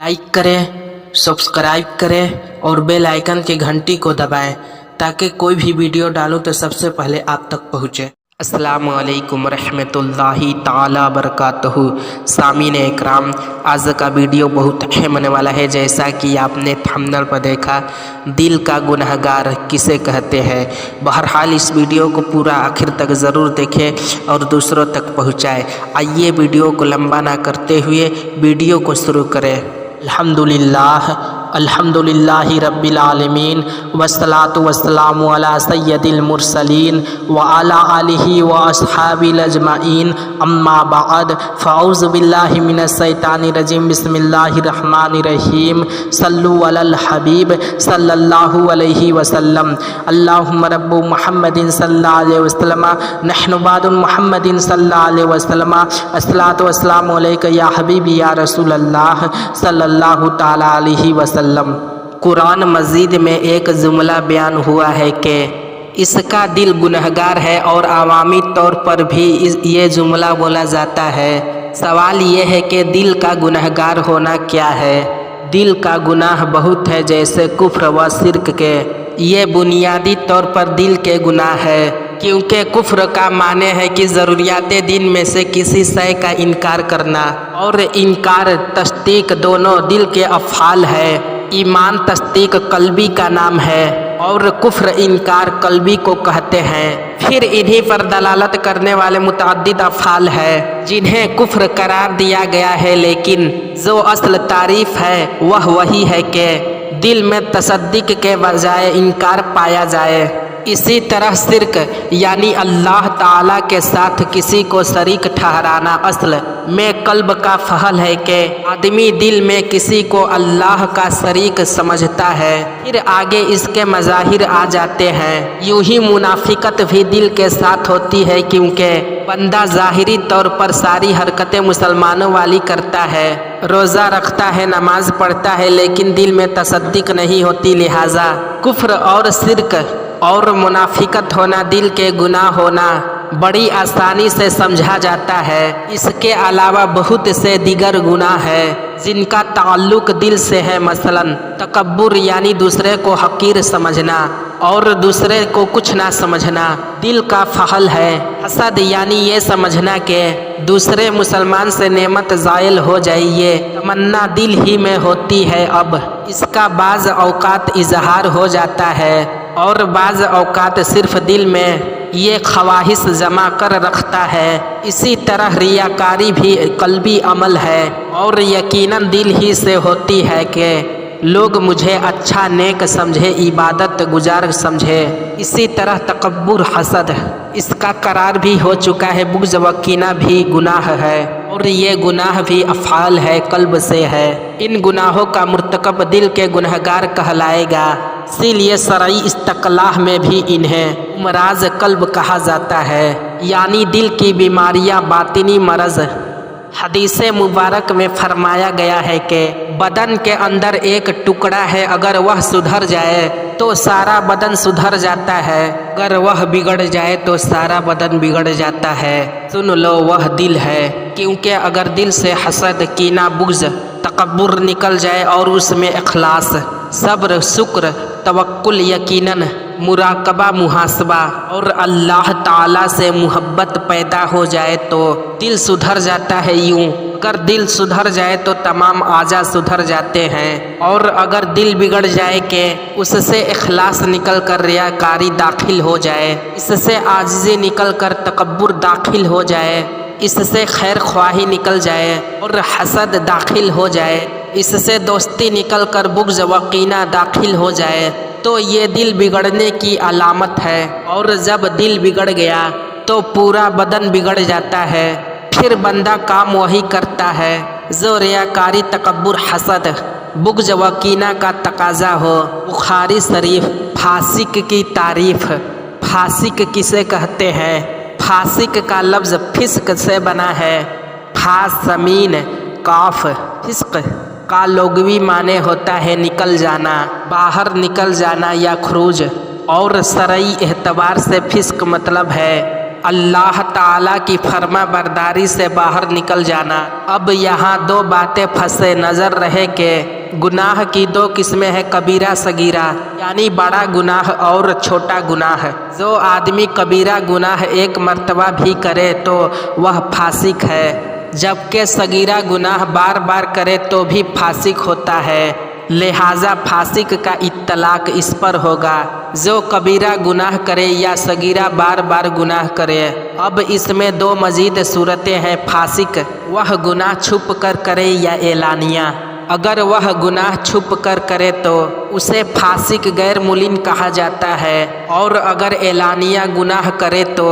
Like करें, subscribe करें और बेल आइकन की घंटी को दबाएं ताकि कोई भी वीडियो डालूं तो सबसे पहले आप तक पहुंचे। अस्सलामु अलैकुम रहमतुल्लाहि ताला बरकातहू। सामीन इकराम, आज का वीडियो बहुत अहम होने वाला है। जैसा कि आपने थंबनेल पर देखा, दिल का गुनहगार किसे कहते हैं। बहरहाल इस वीडियो को पूरा आखिर तक ज़रूर देखें और दूसरों तक पहुँचाएँ। आइए वीडियो को लंबा ना करते हुए वीडियो को शुरू करें। अल्हम्दुलिल्लाहि रब्बिल आलमीन वस्सलातु वस्सलामु अला सय्यदिल मुरसलीन व अला आलिहि व अस्हाबिल अजमाइन अम्मा बाद फ़अऊज़ु बिल्लाहि मिनश शैतानिर रजीम बिस्मिल्लाहिर रहमानिर रहीम सल्लु अलल हबीब सल्लल्लाहु अलैहि वसल्लम अल्लाहुम्मा रब्बु मुहम्मदिन सल्लल्लाहु अलैहि वसल्लम नहनु बादु मुहम्मदिन सल्लल्लाहु अलैहि वसल्लम अस्सलातु वस्सलामु अलैका या हबीबी या रसूलल्लाह सल्लल्लाहु ताला अलैहि वसल्लम। कुरान मजीद में एक जुमला बयान हुआ है कि इसका दिल गुनहगार है और अवामी तौर पर भी ये जुमला बोला जाता है। सवाल ये है कि दिल का गुनहगार होना क्या है। दिल का गुनाह बहुत है, जैसे कुफ्र व शिर्क के। ये बुनियादी तौर पर दिल के गुनाह है, क्योंकि कुफ्र का माने है कि ज़रूरियात दिन में से किसी शय का इनकार करना, और इनकार तस्दीक दोनों दिल के अफ़आल है। ईमान तस्दीक कल्बी का नाम है और कुफ्र इनकार कल्बी को कहते हैं। फिर इन्हीं पर दलालत करने वाले मुतअद्दिद अफ़आल है जिन्हें कुफ्र करार दिया गया है, लेकिन जो असल तारीफ़ है वह वही है कि दिल में तसद्दीक के बजाय इनकार पाया जाए। इसी तरह शिर्क यानी अल्लाह ताला के साथ किसी को शरीक ठहराना असल में कल्ब का फहल है कि आदमी दिल में किसी को अल्लाह का शरीक समझता है। फिर आगे इसके मज़ाहिर आ जाते हैं। यूं ही मुनाफिकत भी दिल के साथ होती है, क्योंकि बंदा ज़ाहिरी तौर पर सारी हरकतें मुसलमानों वाली करता है, रोज़ा रखता है, नमाज पढ़ता है, लेकिन दिल में तसद्दीक नहीं होती। लिहाजा कुफ्र और शिर्क और मुनाफिकत होना दिल के गुनाह होना बड़ी आसानी से समझा जाता है। इसके अलावा बहुत से दीगर गुनाह है जिनका ताल्लुक दिल से है। मसलन तकब्बुर यानी दूसरे को हकीर समझना और दूसरे को कुछ ना समझना दिल का फहल है। हसद यानी ये समझना कि दूसरे मुसलमान से नेमत ज़ायल हो जाए, ये तमन्ना दिल ही में होती है। अब इसका बाज़ औकात इजहार हो जाता है और बाज़ औकात सिर्फ दिल में ये ख्वाहिश जमा कर रखता है। इसी तरह रियाकारी भी कल्बी अमल है और यकीनन दिल ही से होती है कि लोग मुझे अच्छा नेक समझे, इबादत गुजार समझे। इसी तरह तकब्बुर हसद इसका करार भी हो चुका है। बुग़्ज़ व कीना भी गुनाह है और ये गुनाह भी अफ़आल है, कल्ब से है। इन गुनाहों का मुर्तकब दिल के गुनहगार कहलाएगा। इसीलिए शरई इस्तक़लाह में भी इन्हें उमराज कल्ब कहा जाता है, यानी दिल की बीमारियां, बातिनी मरज़। हदीस मुबारक में फरमाया गया है कि बदन के अंदर एक टुकड़ा है, अगर वह सुधर जाए तो सारा बदन सुधर जाता है, अगर वह बिगड़ जाए तो सारा बदन बिगड़ जाता है। सुन लो, वह दिल है। क्योंकि अगर दिल से हसद, कीना, बुग़्ज़, तकब्बुर निकल जाए और उसमें इखलास, सब्र, शुक्र, तवक्कुल, यकीनन मुराकबा, मुहासबा और अल्लाह ताला से मुहब्बत पैदा हो जाए तो दिल सुधर जाता है। यूं अगर दिल सुधर जाए तो तमाम आज़ा सुधर जाते हैं, और अगर दिल बिगड़ जाए कि उससे इखलास निकल कर रियाकारी दाखिल हो जाए, इससे आजिज़ी निकल कर तकब्बुर दाखिल हो जाए, इससे खैर ख्वाही निकल जाए और हसद दाखिल हो जाए, इससे दोस्ती निकल कर बुग़्ज़ व कीना दाखिल हो जाए, तो ये दिल बिगड़ने की अलामत है। और जब दिल बिगड़ गया तो पूरा बदन बिगड़ जाता है। फिर बंदा काम वही करता है जो रियाकारी, तकब्बुर, हसद, बुग़्ज़ व कीना का तकाज़ा हो। बुखारी शरीफ फासिक की तारीफ़। फासिक किसे कहते हैं? फासिक का लफ्ज़ फिस्क से बना है। फासमीन काफ। फिस्क का लुग़वी माने होता है निकल जाना, बाहर निकल जाना या खुरूज, और शरई एतबार से फिस्क मतलब है اللہ تعالیٰ کی فرما برداری سے باہر نکل جانا۔ اب یہاں دو باتیں پھنسے نظر رہے کہ گناہ کی دو قسمیں ہیں، کبیرہ صغیرہ، یعنی بڑا گناہ اور چھوٹا گناہ۔ جو آدمی کبیرہ گناہ ایک مرتبہ بھی کرے تو وہ فاسق ہے، جبکہ صغیرہ گناہ بار بار کرے تو بھی فاسق ہوتا ہے، لہٰذا فاسق کا اطلاق اس پر ہوگا جو کبیرہ گناہ کرے یا صغیرہ بار بار گناہ کرے۔ اب اس میں دو مزید صورتیں ہیں۔ فاسق وہ گناہ چھپ کر کرے یا اعلانیہ۔ اگر وہ گناہ چھپ کر کرے تو اسے فاسق غیر ملین کہا جاتا ہے، اور اگر اعلانیہ گناہ کرے تو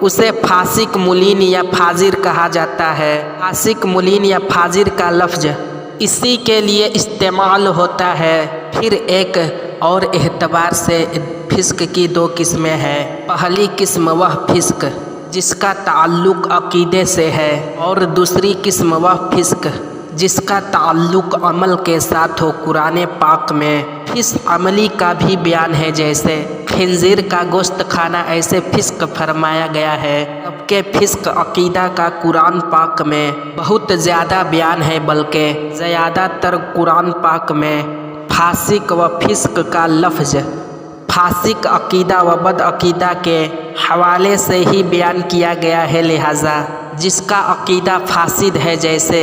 اسے فاسق ملین یا فاجر کہا جاتا ہے۔ فاسق ملین یا فاجر کا لفظ اسی کے لیے استعمال ہوتا ہے۔ پھر ایک اور اعتبار سے فسق کی دو قسمیں ہیں۔ پہلی قسم وہ فسق جس کا تعلق عقیدے سے ہے، اور دوسری قسم وہ فسق جس کا تعلق عمل کے ساتھ ہو۔ قرآن پاک میں فسق عملی کا بھی بیان ہے، جیسے خنزیر کا گوشت کھانا، ایسے فسق فرمایا گیا ہے۔ جبکہ فسق عقیدہ کا قرآن پاک میں بہت زیادہ بیان ہے، بلکہ زیادہ تر قرآن پاک میں فاسق و فسق کا لفظ فاسق عقیدہ و بد عقیدہ کے حوالے سے ہی بیان کیا گیا ہے، لہٰذا جس کا عقیدہ فاسد ہے، جیسے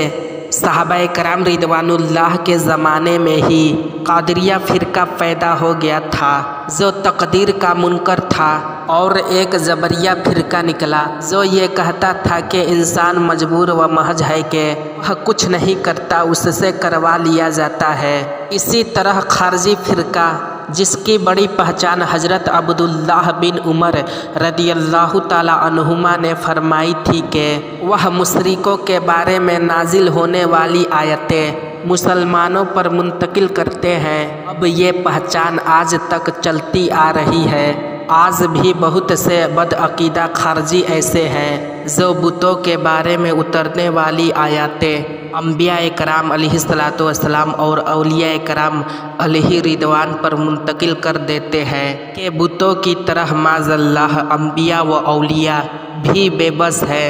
صحابہ کرام رضوان اللہ کے زمانے میں ہی قادریہ فرقہ پیدا ہو گیا تھا جو تقدیر کا منکر تھا، اور ایک جبریہ فرقہ نکلا جو یہ کہتا تھا کہ انسان مجبور و محض ہے کہ وہ کچھ نہیں کرتا، اس سے کروا لیا جاتا ہے۔ اسی طرح خارجی فرقہ جس کی بڑی پہچان حضرت عبداللہ بن عمر رضی اللہ تعالی عنہما نے فرمائی تھی کہ وہ مشرکوں کے بارے میں نازل ہونے والی آیتیں مسلمانوں پر منتقل کرتے ہیں۔ اب یہ پہچان آج تک چلتی آ رہی ہے۔ آج بھی بہت سے بد عقیدہ خارجی ایسے ہیں جو بتوں کے بارے میں اترنے والی آیاتیں انبیاء کرام علیہ الصلوۃ والسلام اور اولیاء کرام علیہ رضوان پر منتقل کر دیتے ہیں کہ بتوں کی طرح معاذ اللہ انبیاء و اولیاء بھی بے بس ہے۔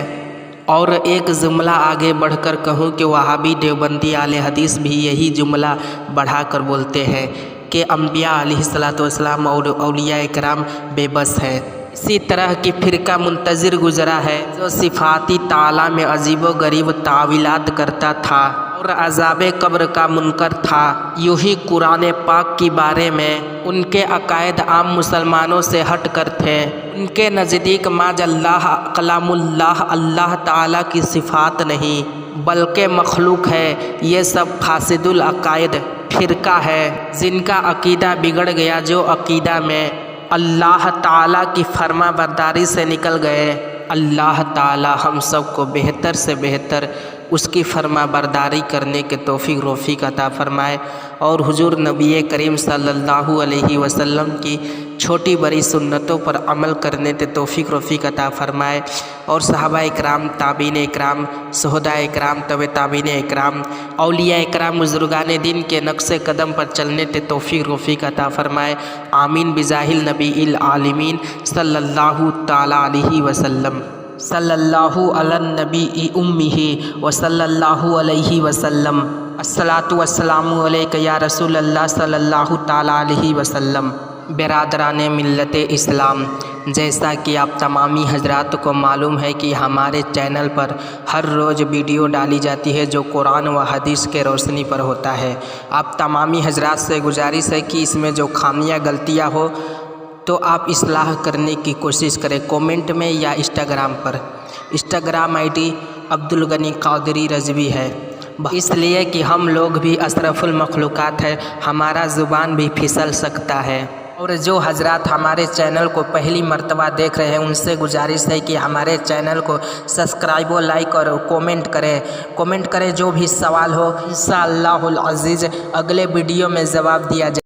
اور ایک جملہ آگے بڑھ کر کہوں کہ وہابی دیوبندی اہل حدیث بھی یہی جملہ بڑھا کر بولتے ہیں کہ انبیاء علیہ الصلوۃ والسلام اور اولیاء کرام بے بس ہے۔ اسی طرح کی فرقہ منتظر گزرا ہے جو صفاتی تعالیٰ میں عجیب و غریب تعویلات کرتا تھا اور عذاب قبر کا منکر تھا۔ یوں ہی قرآن پاک کے بارے میں ان کے عقائد عام مسلمانوں سے ہٹ کر تھے۔ ان کے نزدیک معاذ اللہ کلام اللہ اللہ تعالیٰ کی صفات نہیں بلکہ مخلوق ہے۔ یہ سب فاسد العقائد فرقہ ہے جن کا عقیدہ بگڑ گیا، جو عقیدہ میں اللہ تعالیٰ کی فرما برداری سے نکل گئے۔ اللہ تعالیٰ ہم سب کو بہتر سے بہتر اس کی فرما برداری کرنے کے توفیق عطا فرمائے، اور حضور نبی کریم صلی اللہ علیہ وسلم کی چھوٹی بڑی سنتوں پر عمل کرنے کے توفیق عطا فرمائے، اور صحابہ اکرام، تابعین اکرام، شہداء اکرام، طب تابعین اکرام، اولیاء اکرام، بزرگان دین کے نقش قدم پر چلنے کے توفیق عطا فرمائے۔ آمین بجاہ النبی العالمین صلی اللہ تعالی علیہ وسلم۔ صلی اللہ علی النبی امہ وصلی اللہ علیہ وسلم۔ الصلاۃ والسلام علیک یا رسول اللہ صلی اللہ تعالی علیہ وسلم۔ برادران ملت اسلام، جیسا کہ آپ تمامی حضرات کو معلوم ہے کہ ہمارے چینل پر ہر روز ویڈیو ڈالی جاتی ہے جو قرآن و حدیث کے روشنی پر ہوتا ہے۔ آپ تمامی حضرات سے گزارش ہے کہ اس میں جو خامیاں غلطیاں ہو تو آپ اصلاح کرنے کی کوشش کریں، کومنٹ میں یا Instagram per. Instagram I D Abdul Ghani Qadri Rizvi ہے، اس لیے کہ ہم لوگ بھی اشرف المخلوقات ہیں، ہمارا زبان بھی پھسل سکتا ہے۔ اور جو حضرات ہمارے چینل کو پہلی مرتبہ دیکھ رہے ہیں ان سے گزارش ہے کہ ہمارے چینل کو سبسکرائب و لائک اور کومنٹ کریں، جو بھی سوال ہو انشاءاللہ العزیز اگلے ویڈیو میں جواب دیا جائے۔